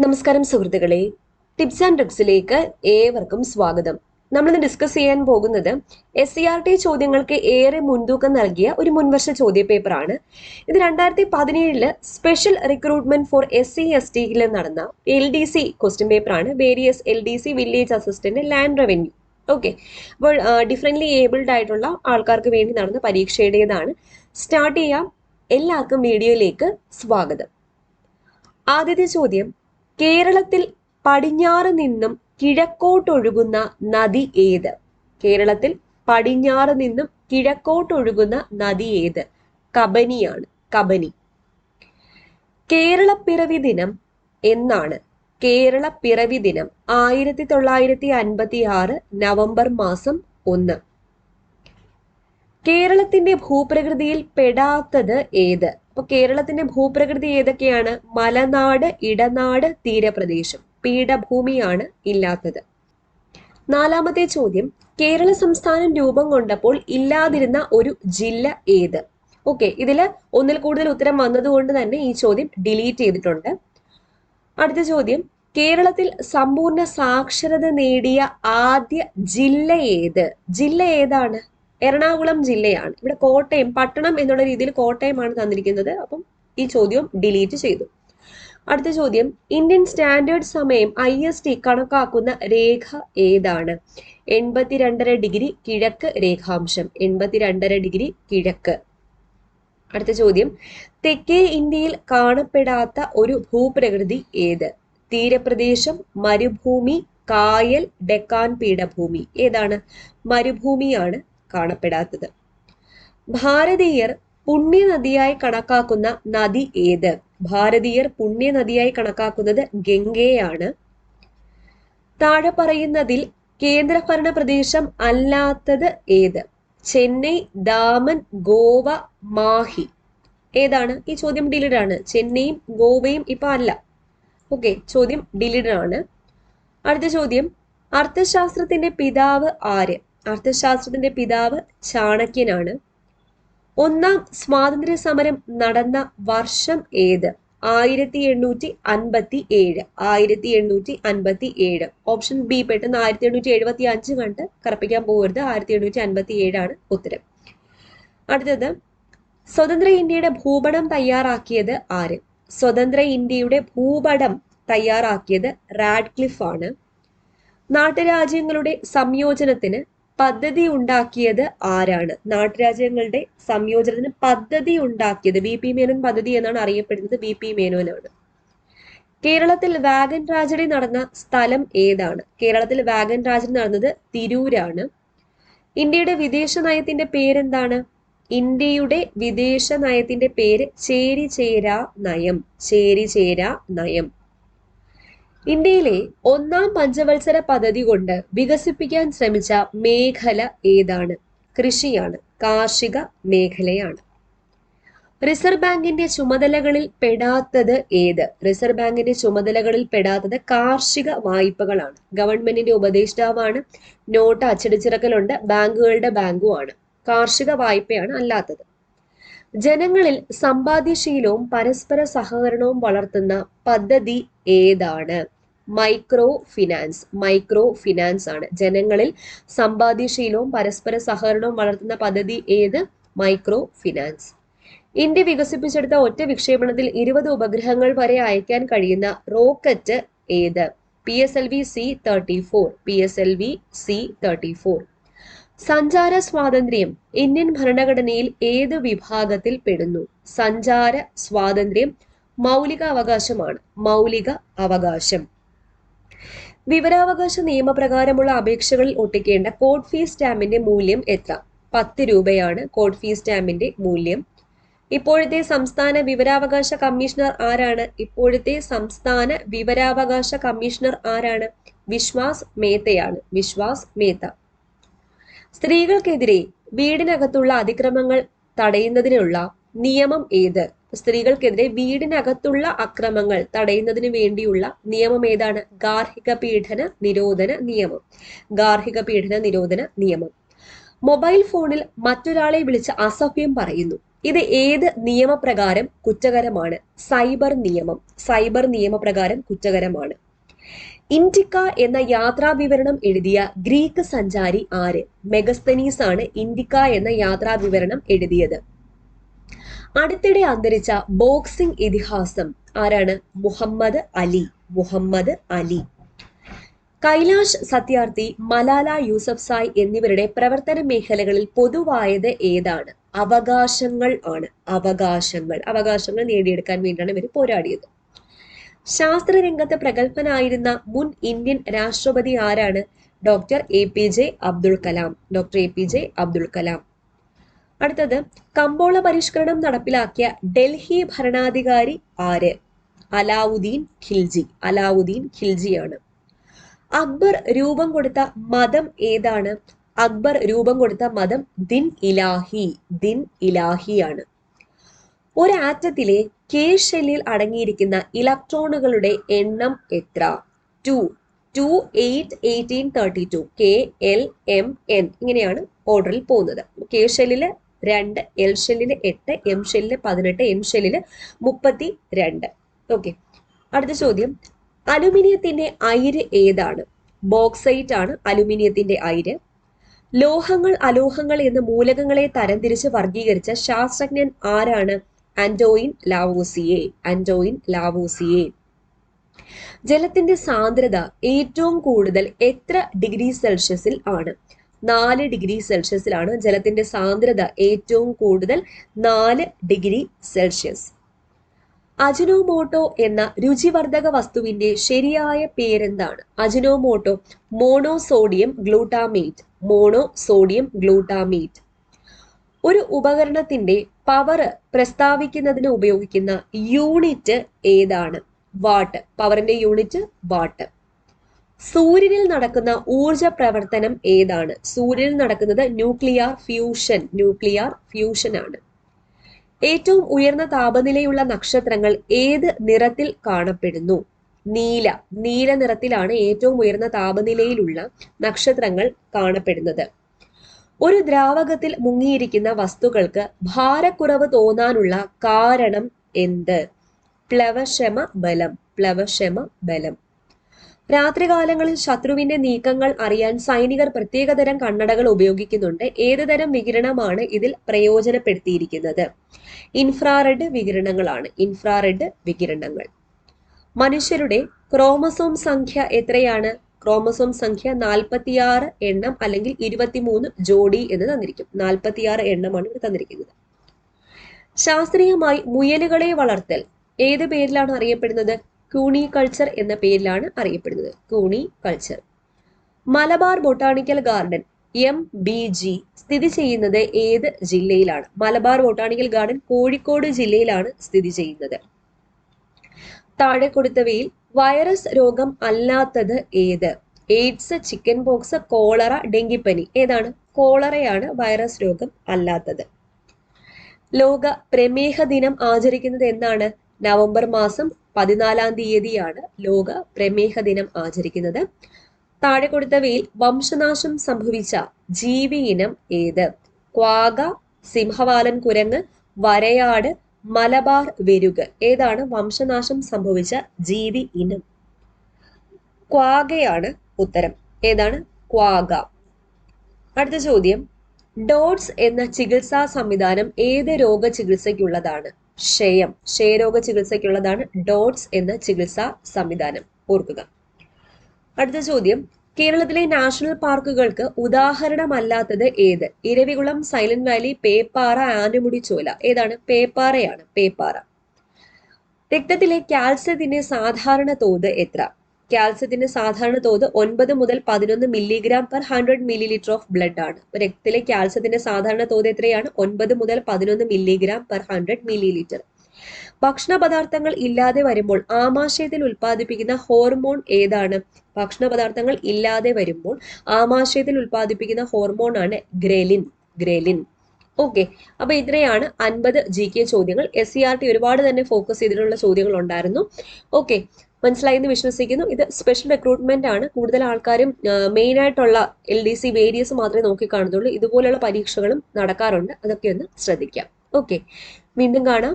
നമസ്കാരം സുഹൃത്തുക്കളെ, tips and ട്രിക്സിലേക്ക് ഏവർക്കും സ്വാഗതം. നമ്മളിന്ന് ഡിസ്കസ് ചെയ്യാൻ പോകുന്നത് SCRT ചോദ്യങ്ങൾക്ക് ഏറെ മുൻതൂക്കം നൽകിയ ഒരു മുൻവർഷ ചോദ്യപേപ്പറാണ്. ഇത് 2017 സ്പെഷ്യൽ റിക്രൂട്ട്മെന്റ് ഫോർ SC/STയിൽ നടന്ന LDC ക്വസ്റ്റ്യൻ പേപ്പറാണ്. Various LDC, village assistant, land revenue. Okay, അപ്പോൾ ഡിഫറെന്റ്ലി ഏബിൾഡ് ആയിട്ടുള്ള ആൾക്കാർക്ക് വേണ്ടി നടന്ന പരീക്ഷയുടേതാണ്. സ്റ്റാർട്ട് ചെയ്യാം. എല്ലാവർക്കും വീഡിയോയിലേക്ക് സ്വാഗതം. ആദ്യത്തെ ചോദ്യം, കേരളത്തിൽ പടിഞ്ഞാറ് നിന്നും കിഴക്കോട്ടൊഴുകുന്ന നദി ഏത്? കേരളത്തിൽ പടിഞ്ഞാറ് നിന്നും കിഴക്കോട്ടൊഴുകുന്ന നദി ഏത്? കബനിയാണ്, കബനി. കേരളപ്പിറവി ദിനം എന്നാണ്? കേരളപ്പിറവി ദിനം 1956 നവംബർ മാസം 1. കേരളത്തിന്റെ ഭൂപ്രകൃതിയിൽ പെടാത്തത് ഏത്? അപ്പൊ കേരളത്തിന്റെ ഭൂപ്രകൃതി ഏതൊക്കെയാണ്? മലനാട്, ഇടനാട്, തീരപ്രദേശം. പീഠഭൂമിയാണ് ഇല്ലാത്തത്. നാലാമത്തെ ചോദ്യം, കേരള സംസ്ഥാനം രൂപം കൊണ്ടപ്പോൾ ഇല്ലാതിരുന്ന ഒരു ജില്ല ഏത്? ഓക്കെ, ഇതില് ഒന്നിൽ കൂടുതൽ ഉത്തരം വന്നതുകൊണ്ട് തന്നെ ഈ ചോദ്യം ഡിലീറ്റ് ചെയ്തിട്ടുണ്ട്. അടുത്ത ചോദ്യം, കേരളത്തിൽ സമ്പൂർണ്ണ സാക്ഷരത നേടിയ ആദ്യ ജില്ല ഏത്? ജില്ല ഏതാണ്? എറണാകുളം ജില്ലയാണ്. ഇവിടെ കോട്ടയം, പട്ടണം എന്നുള്ള രീതിയിൽ കോട്ടയമാണ് തന്നിരിക്കുന്നത്. അപ്പം ഈ ചോദ്യം ഡിലീറ്റ് ചെയ്തു. അടുത്ത ചോദ്യം, ഇന്ത്യൻ സ്റ്റാൻഡേർഡ് സമയം IST കണക്കാക്കുന്ന രേഖ ഏതാണ്? 82.5 ഡിഗ്രി കിഴക്ക് രേഖാംശം. 82.5 ഡിഗ്രി കിഴക്ക്. അടുത്ത ചോദ്യം, തെക്കേ ഇന്ത്യയിൽ കാണപ്പെടാത്ത ഒരു ഭൂപ്രകൃതി ഏത്? തീരപ്രദേശം, മരുഭൂമി, കായൽ, ഡെക്കാൻ പീഠഭൂമി. ഏതാണ്? മരുഭൂമിയാണ് കാണപ്പെടാത്തത്. ഭാരതീയർ പുണ്യനദിയായി കണക്കാക്കുന്ന നദി ഏത്? ഭാരതീയർ പുണ്യനദിയായി കണക്കാക്കുന്നത് ഗംഗയാണ്. താഴെ പറയുന്നതിൽ കേന്ദ്രഭരണ പ്രദേശം അല്ലാത്തത് ഏത്? ചെന്നൈ, ദാമൻ, ഗോവ, മാഹി. ഏതാണ്? ഈ ചോദ്യം ഡിലീറ്റഡ് ആണ്. ചെന്നൈയും ഗോവയും ഇപ്പൊ അല്ല. ഓക്കെ, ചോദ്യം ഡിലീറ്റഡ് ആണ്. അടുത്ത ചോദ്യം, അർത്ഥശാസ്ത്രത്തിന്റെ പിതാവ് ആര്? അർത്ഥശാസ്ത്രത്തിന്റെ പിതാവ് ചാണക്യനാണ്. ഒന്നാം സ്വാതന്ത്ര്യ സമരം നടന്ന വർഷം ഏത്? 1857. 1857. Option B. പെട്ടെന്ന് 1875 കണ്ട് കറപ്പിക്കാൻ പോകരുത്. 1857 ഉത്തരം. അടുത്തത്, സ്വതന്ത്ര ഇന്ത്യയുടെ ഭൂപടം തയ്യാറാക്കിയത് ആര്? സ്വതന്ത്ര ഇന്ത്യയുടെ ഭൂപടം തയ്യാറാക്കിയത് റാഡ്ക്ലിഫ് ആണ്. നാട്ടുരാജ്യങ്ങളുടെ സംയോജനത്തിന് പദ്ധതി ഉണ്ടാക്കിയത് ആരാണ്? നാട്ടുരാജ്യങ്ങളുടെ സംയോജനത്തിന് പദ്ധതി ഉണ്ടാക്കിയത് VP മേനോൻ പദ്ധതി എന്നാണ് അറിയപ്പെടുന്നത്. VP മേനോനാണ്. കേരളത്തിൽ വാഗൻ ട്രാജഡി നടന്ന സ്ഥലം ഏതാണ്? കേരളത്തിൽ വാഗൻ ട്രാജഡി നടന്നത് തിരൂരാണ്. ഇന്ത്യയുടെ വിദേശ നയത്തിന്റെ പേരെന്താണ്? ഇന്ത്യയുടെ വിദേശ നയത്തിന്റെ പേര് ചേരിചേരാ നയം. ചേരിചേരാ നയം. ഇന്ത്യയിലെ ഒന്നാം പഞ്ചവത്സര പദ്ധതി കൊണ്ട് വികസിപ്പിക്കാൻ ശ്രമിച്ച മേഖല ഏതാണ്? കൃഷിയാണ്, കാർഷിക മേഖലയാണ്. റിസർവ് ബാങ്കിന്റെ ചുമതലകളിൽ പെടാത്തത് ഏത്? റിസർവ് ബാങ്കിന്റെ ചുമതലകളിൽ പെടാത്തത് കാർഷിക വായ്പകളാണ്. ഗവൺമെന്റിന്റെ ഉപദേഷ്ടാവാണ്. നോട്ട് അച്ചടിച്ചിറക്കലുണ്ട്. ബാങ്കുകളുടെ ബാങ്കുമാണ്. കാർഷിക വായ്പയാണ് അല്ലാത്തത്. ജനങ്ങളിൽ സമ്പാദ്യശീലവും പരസ്പര സഹകരണവും വളർത്തുന്ന പദ്ധതി ഏതാണ്? Micro finance. മൈക്രോ ഫിനാൻസ് ആണ്. ജനങ്ങളിൽ സമ്പാദ്യശീലവും പരസ്പര സഹകരണവും വളർത്തുന്ന പദ്ധതി ഏത്? Micro finance. ഇന്ത്യ വികസിപ്പിച്ചെടുത്ത ഒറ്റ വിക്ഷേപണത്തിൽ 20 ഉപഗ്രഹങ്ങൾ വരെ അയക്കാൻ കഴിയുന്ന റോക്കറ്റ് ഏത്? PSLV C-34. PSLV C-34. സഞ്ചാര സ്വാതന്ത്ര്യം ഇന്ത്യൻ ഭരണഘടനയിൽ ഏത് വിഭാഗത്തിൽ പെടുന്നു? സഞ്ചാര സ്വാതന്ത്ര്യം മൗലിക അവകാശമാണ്. മൗലിക അവകാശം. വിവരാവകാശ നിയമപ്രകാരമുള്ള അപേക്ഷകളിൽ ഒട്ടിക്കേണ്ട കോഡ് ഫീസ് സ്റ്റാമ്പിന്റെ മൂല്യം എത്ര? 10 രൂപയാണ് കോഡ് ഫീസ് സ്റ്റാമ്പിന്റെ മൂല്യം. ഇപ്പോഴത്തെ സംസ്ഥാന വിവരാവകാശ കമ്മീഷണർ ആരാണ്? ഇപ്പോഴത്തെ സംസ്ഥാന വിവരാവകാശ കമ്മീഷണർ ആരാണ്? വിശ്വാസ് മേത്തയാണ്. വിശ്വാസ് മേത്ത. സ്ത്രീകൾക്കെതിരെ വീടിനകത്തുള്ള അതിക്രമങ്ങൾ തടയുന്നതിനുള്ള നിയമം ഏത്? സ്ത്രീകൾക്കെതിരെ വീടിനകത്തുള്ള അക്രമങ്ങൾ തടയുന്നതിന് വേണ്ടിയുള്ള നിയമം ഏതാണ്? ഗാർഹിക പീഡന നിരോധന നിയമം. ഗാർഹിക പീഡന നിരോധന നിയമം. മൊബൈൽ ഫോണിൽ മറ്റൊരാളെ വിളിച്ച് അസഭ്യം പറയുന്നു. ഇത് ഏത് നിയമപ്രകാരം കുറ്റകരമാണ്? സൈബർ നിയമപ്രകാരം കുറ്റകരമാണ്. ഇൻഡിക്ക എന്ന യാത്രാ വിവരണം എഴുതിയ ഗ്രീക്ക് സഞ്ചാരി ആര്? മെഗസ്തനീസ് ആണ് ഇൻഡിക്ക എന്ന യാത്രാ വിവരണം എഴുതിയത്. അടുത്തിടെ അന്തരിച്ച ബോക്സിംഗ് ഇതിഹാസം ആരാണ്? മുഹമ്മദ് അലി. കൈലാഷ് സത്യാർത്ഥി, മലാല യൂസഫ്സായ് എന്നിവരുടെ പ്രവർത്തന മേഖലകളിൽ പൊതുവായത് ഏതാണ്? അവകാശങ്ങൾ ആണ്. അവകാശങ്ങൾ നേടിയെടുക്കാൻ വേണ്ടിയാണ് ഇവർ പോരാടിയത്. ശാസ്ത്രരംഗത്ത് പ്രഗത്ഭനായിരുന്ന മുൻ ഇന്ത്യൻ രാഷ്ട്രപതി ആരാണ്? Doctor APJ Abdul Kalam. അടുത്തത്, കമ്പോള പരിഷ്കരണം നടപ്പിലാക്കിയ ഡൽഹി ഭരണാധികാരി ആര്? അലാവുദ്ദീൻ ഖിൽജിയാണ്. അക്ബർ രൂപം കൊടുത്ത മതം ഏതാണ്? അക്ബർ രൂപം കൊടുത്ത മതം ദിൻ ഇലാഹിയാണ്. ഒരു ആറ്റത്തിലെ K ഷെല്ലിൽ അടങ്ങിയിരിക്കുന്ന ഇലക്ട്രോണുകളുടെ എണ്ണം എത്ര? 2, 8, 18, 32. KLMN ഇങ്ങനെയാണ് ഓർഡറിൽ പോകുന്നത്. K ഷെല്ലില് 2, L ഷെല്ലില് 8, M ഷെല്ലില് 18, N ഷെല്ലില് 32. Okay, അടുത്ത ചോദ്യം, അലുമിനിയത്തിന്റെ അയിര് ഏതാണ്? ബോക്സൈറ്റ് ആണ് അലുമിനിയത്തിന്റെ അയിര്. ലോഹങ്ങൾ, അലോഹങ്ങൾ എന്ന മൂലകങ്ങളെ തരംതിരിച്ച് വർഗീകരിച്ച ശാസ്ത്രജ്ഞൻ ആരാണ്? ആന്റോയിൻ ലാവോസിയെ. ജലത്തിന്റെ സാന്ദ്രത ഏറ്റവും കൂടുതൽ എത്ര ഡിഗ്രി സെൽഷ്യസിൽ ആണ്? 4 ഡിഗ്രി സെൽഷ്യസിലാണ് ജലത്തിന്റെ സാന്ദ്രത ഏറ്റവും കൂടുതൽ, 4 ഡിഗ്രി സെൽഷ്യസ്. അജിനോമോട്ടോ എന്ന രുചിവർദ്ധക വസ്തുവിന്റെ ശരിയായ പേരെന്താണ്? Ajinomoto monosodium glutamate. ഒരു ഉപകരണത്തിന്റെ പവർ പ്രസ്താവിക്കുന്നതിന് ഉപയോഗിക്കുന്ന യൂണിറ്റ് ഏതാണ്? വാട്ട്. പവറിന്റെ യൂണിറ്റ് വാട്ട്. സൂര്യനിൽ നടക്കുന്ന ഊർജ പ്രവർത്തനം ഏതാണ്? സൂര്യനിൽ നടക്കുന്നത് ന്യൂക്ലിയർ ഫ്യൂഷൻ ആണ്. ഏറ്റവും ഉയർന്ന താപനിലയുള്ള നക്ഷത്രങ്ങൾ ഏത് നിറത്തിൽ കാണപ്പെടുന്നു? നീല നിറത്തിലാണ് ഏറ്റവും ഉയർന്ന താപനിലയിലുള്ള നക്ഷത്രങ്ങൾ കാണപ്പെടുന്നത്. ഒരു ദ്രാവകത്തിൽ മുങ്ങിയിരിക്കുന്ന വസ്തുക്കൾക്ക് ഭാരക്കുറവ് തോന്നാനുള്ള കാരണം എന്ത്? പ്ലവക്ഷമ ബലം. രാത്രികാലങ്ങളിൽ ശത്രുവിന്റെ നീക്കങ്ങൾ അറിയാൻ സൈനികർ പ്രത്യേകതരം കണ്ണടകൾ ഉപയോഗിക്കുന്നുണ്ട്. ഏത് തരം വികിരണമാണ് ഇതിൽ പ്രയോജനപ്പെടുത്തിയിരിക്കുന്നത്? ഇൻഫ്രാറെഡ് വികിരണങ്ങൾ. മനുഷ്യരുടെ ക്രോമസോം സംഖ്യ എത്രയാണ്? ക്രോമസോം സംഖ്യ 46 എണ്ണം അല്ലെങ്കിൽ 23 ജോഡി എന്ന് തന്നിരിക്കും. 46 എണ്ണമാണ് ഇവിടെ തന്നിരിക്കുന്നത്. ശാസ്ത്രീയമായി മുയലുകളെ വളർത്തൽ ഏത് പേരിലാണ് അറിയപ്പെടുന്നത്? കൂണി കൾച്ചർ എന്ന പേരിലാണ് അറിയപ്പെടുന്നത്. കൂണി culture. Malabar botanical garden MBG സ്ഥിതി ചെയ്യുന്നത് ഏത് ജില്ലയിലാണ്? മലബാർ ബൊട്ടാണിക്കൽ ഗാർഡൻ കോഴിക്കോട് ജില്ലയിലാണ് സ്ഥിതി ചെയ്യുന്നത്. താഴെ കൊടുത്തവയിൽ വൈറസ് രോഗം അല്ലാത്തത് ഏത്? എയ്ഡ്സ്, ചിക്കൻ പോക്സ്, കോളറ, ഡെങ്കിപ്പനി. ഏതാണ്? കോളറയാണ് വൈറസ് രോഗം അല്ലാത്തത്. ലോക പ്രമേഹ ദിനം ആചരിക്കുന്നത് എന്നാണ്? നവംബർ മാസം 14-ാം തീയതിയാണ് ലോക പ്രമേഹ ദിനം ആചരിക്കുന്നത്. താഴെ കൊടുത്തവയിൽ വംശനാശം സംഭവിച്ച ജീവി ഇനം ഏത്? ക്വാഗ, സിംഹവാലൻ കുരങ്ങ്, വരയാട്, മലബാർ വെരുക്. ഏതാണ് വംശനാശം സംഭവിച്ച ജീവി ഇനം? ക്വാഗയാണ് ഉത്തരം. ഏതാണ്? ക്വാഗ. അടുത്ത ചോദ്യം, ഡോട്സ് എന്ന ചികിത്സാ സംവിധാനം ഏത് രോഗ ചികിത്സയ്ക്കുള്ളതാണ്? ക്ഷയരോഗ ചികിത്സയ്ക്കുള്ളതാണ് ഡോട്സ് എന്ന ചികിത്സാ സംവിധാനം. ഓർക്കുക. അടുത്ത ചോദ്യം, കേരളത്തിലെ നാഷണൽ പാർക്കുകൾക്ക് ഉദാഹരണമല്ലാത്തത് ഏത്? ഇരവികുളം, സൈലന്റ് വാലി, പേപ്പാറ, ആനമുടി ചോല. ഏതാണ്? പേപ്പാറയാണ്. രക്തത്തിലെ കാൽസ്യത്തിന്റെ സാധാരണ തോത് എത്ര? കാൽസ്യത്തിന്റെ സാധാരണ തോത് 9 മുതൽ 11 milligram per 100 millilitre of blood ആണ്. രക്തത്തിലെ കാൽസ്യത്തിന്റെ സാധാരണ തോത് എത്രയാണ്? 9 മുതൽ 11 മില്ലിഗ്രാം പെർ 100 മില്ലിലിറ്റർ. ഭക്ഷണ പദാർത്ഥങ്ങൾ ഇല്ലാതെ വരുമ്പോൾ ആമാശയത്തിൽ ഉൽപ്പാദിപ്പിക്കുന്ന ഹോർമോൺ ഏതാണ്? ഭക്ഷണ പദാർത്ഥങ്ങൾ ഇല്ലാതെ വരുമ്പോൾ ആമാശയത്തിൽ ഉൽപ്പാദിപ്പിക്കുന്ന ഹോർമോൺ ആണ് ഗ്രേലിൻ. ഓക്കെ, അപ്പൊ ഇത്രയാണ് 50 GK ചോദ്യങ്ങൾ. SCRT ഒരുപാട് തന്നെ ഫോക്കസ് ചെയ്തിട്ടുള്ള ചോദ്യങ്ങൾ ഉണ്ടായിരുന്നു. ഓക്കെ, മനസ്സിലായി എന്ന് വിശ്വസിക്കുന്നു. ഇത് സ്പെഷ്യൽ റിക്രൂട്ട്മെന്റ് ആണ്. കൂടുതൽ ആൾക്കാരും മെയിൻ ആയിട്ടുള്ള LDC വേരിയസ് മാത്രമേ നോക്കി കാണുന്നുള്ളൂ. ഇതുപോലുള്ള പരീക്ഷകളും നടക്കാറുണ്ട്. അതൊക്കെ ഒന്ന് ശ്രദ്ധിക്കാം. ഓക്കെ, വീണ്ടും കാണാം.